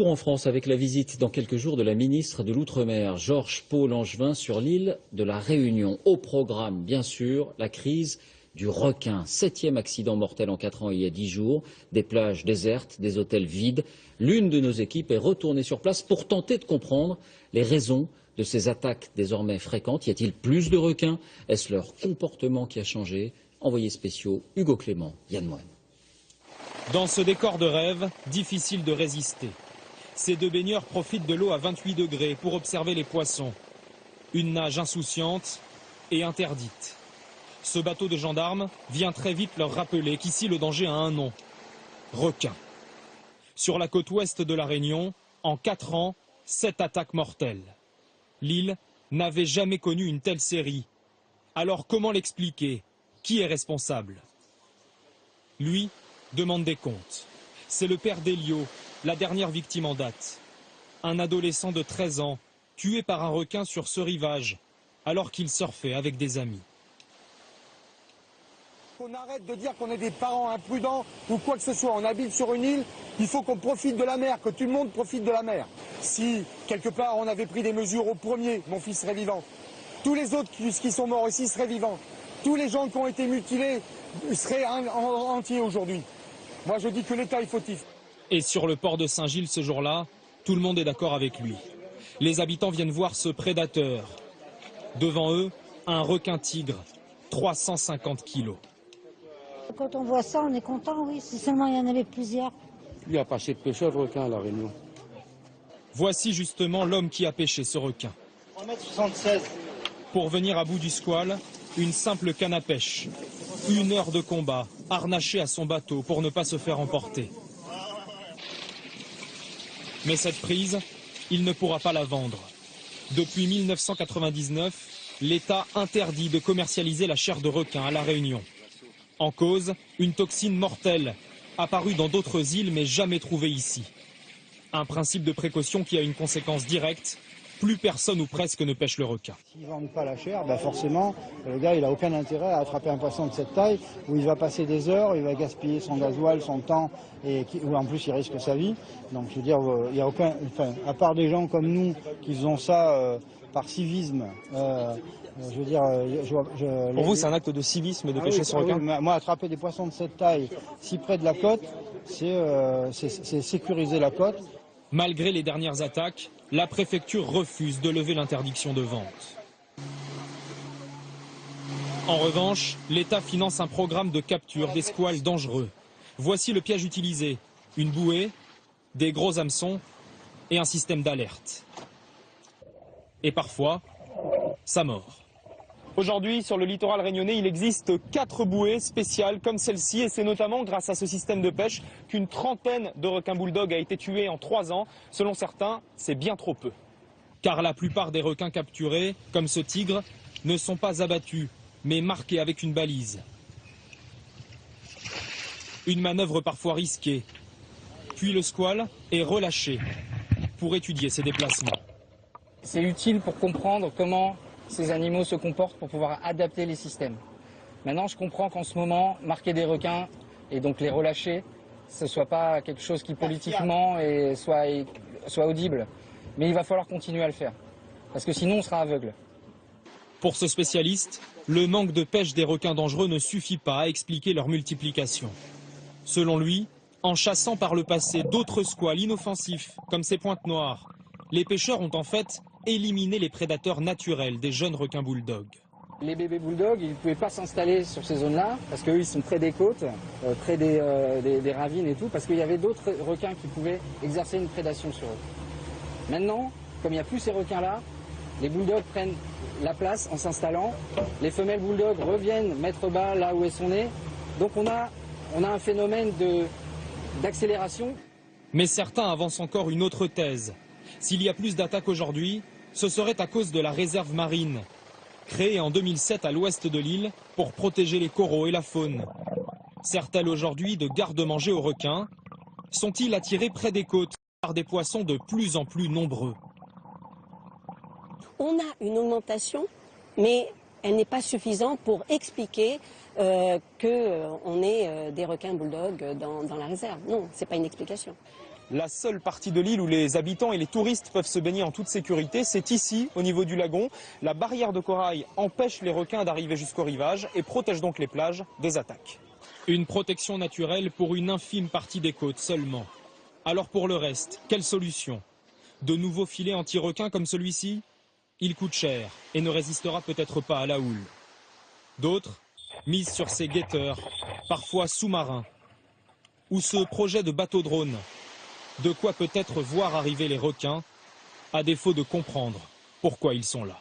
Retour en France avec la visite dans quelques jours de la ministre de l'Outre-mer, Georges Pau-Langevin, sur l'île de la Réunion. Au programme, bien sûr, la crise du requin. 7e accident mortel en 4 ans il y a 10 jours. Des plages désertes, des hôtels vides. L'une de nos équipes est retournée sur place pour tenter de comprendre les raisons de ces attaques désormais fréquentes. Y a-t-il plus de requins? Est-ce leur comportement qui a changé? Envoyés spéciaux, Hugo Clément, Yann Moine. Dans ce décor de rêve, difficile de résister. Ces deux baigneurs profitent de l'eau à 28 degrés pour observer les poissons. Une nage insouciante et interdite. Ce bateau de gendarmes vient très vite leur rappeler qu'ici le danger a un nom. Requin. Sur la côte ouest de la Réunion, en 4 ans, 7 attaques mortelles. L'île n'avait jamais connu une telle série. Alors comment l'expliquer? Qui est responsable? Lui demande des comptes. C'est le père d'Elio, la dernière victime en date. Un adolescent de 13 ans, tué par un requin sur ce rivage, alors qu'il surfait avec des amis. On arrête de dire qu'on est des parents imprudents ou quoi que ce soit. On habite sur une île, il faut qu'on profite de la mer, que tout le monde profite de la mer. Si, quelque part, on avait pris des mesures au premier, mon fils serait vivant. Tous les autres qui sont morts ici seraient vivants. Tous les gens qui ont été mutilés seraient entiers aujourd'hui. Moi, je dis que l'État est fautif. Et sur le port de Saint-Gilles ce jour-là, tout le monde est d'accord avec lui. Les habitants viennent voir ce prédateur. Devant eux, un requin-tigre, 350 kilos. Quand on voit ça, on est content, oui, si seulement il y en avait plusieurs. Il n'y a pas assez de pêcheurs de requins à La Réunion. Voici justement l'homme qui a pêché ce requin. 1,76 m. Pour venir à bout du squale, une simple canne à pêche. 1 heure de combat, harnaché à son bateau pour ne pas se faire emporter. Mais cette prise, il ne pourra pas la vendre. Depuis 1999, l'État interdit de commercialiser la chair de requin à La Réunion. En cause, une toxine mortelle, apparue dans d'autres îles mais jamais trouvée ici. Un principe de précaution qui a une conséquence directe. Plus personne ou presque ne pêche le requin. S'ils ne vendent pas la chair, forcément, le gars il n'a aucun intérêt à attraper un poisson de cette taille où il va passer des heures, il va gaspiller son gasoil, son temps, et où en plus il risque sa vie. Donc je veux dire, il y a aucun, à part des gens comme nous qui faisons ça par civisme, je veux dire... Pour vous, c'est un acte de civisme de pêcher ce requin? Oui, moi, attraper des poissons de cette taille si près de la côte, c'est sécuriser la côte. Malgré les dernières attaques, la préfecture refuse de lever l'interdiction de vente. En revanche, l'État finance un programme de capture des squales dangereux. Voici le piège utilisé. Une bouée, des gros hameçons et un système d'alerte. Et parfois, sa mort. Aujourd'hui, sur le littoral réunionnais, il existe 4 bouées spéciales comme celle-ci, et c'est notamment grâce à ce système de pêche qu'une trentaine de requins bulldog a été tuée en 3 ans. Selon certains, c'est bien trop peu. Car la plupart des requins capturés, comme ce tigre, ne sont pas abattus, mais marqués avec une balise. Une manœuvre parfois risquée. Puis le squale est relâché pour étudier ses déplacements. C'est utile pour comprendre comment ces animaux se comportent pour pouvoir adapter les systèmes. Maintenant, je comprends qu'en ce moment, marquer des requins et donc les relâcher, ce ne soit pas quelque chose qui politiquement soit audible. Mais il va falloir continuer à le faire, parce que sinon on sera aveugle. Pour ce spécialiste, le manque de pêche des requins dangereux ne suffit pas à expliquer leur multiplication. Selon lui, en chassant par le passé d'autres squales inoffensifs, comme ces pointes noires, les pêcheurs ont en fait éliminé les prédateurs naturels des jeunes requins bulldogs. Les bébés bulldogs, ils ne pouvaient pas s'installer sur ces zones-là, parce qu'eux, ils sont près des côtes, près des ravines et tout, parce qu'il y avait d'autres requins qui pouvaient exercer une prédation sur eux. Maintenant, comme il n'y a plus ces requins-là, les bulldogs prennent la place en s'installant, les femelles bulldogs reviennent mettre bas là où elles sont nées, donc on a un phénomène d'accélération. Mais certains avancent encore une autre thèse. S'il y a plus d'attaques aujourd'hui, ce serait à cause de la réserve marine, créée en 2007 à l'ouest de l'île pour protéger les coraux et la faune. Sert-elle aujourd'hui de garde-manger aux requins? Sont-ils attirés près des côtes par des poissons de plus en plus nombreux? On a une augmentation, mais elle n'est pas suffisante pour expliquer qu'on ait des requins bulldogs dans la réserve. Non, ce n'est pas une explication. La seule partie de l'île où les habitants et les touristes peuvent se baigner en toute sécurité, c'est ici, au niveau du lagon. La barrière de corail empêche les requins d'arriver jusqu'au rivage et protège donc les plages des attaques. Une protection naturelle pour une infime partie des côtes seulement. Alors pour le reste, quelle solution? De nouveaux filets anti-requins comme celui-ci? Il coûte cher et ne résistera peut-être pas à la houle. D'autres misent sur ces guetteurs, parfois sous-marins, ou ce projet de bateau-drone. De quoi peut-être voir arriver les requins, à défaut de comprendre pourquoi ils sont là.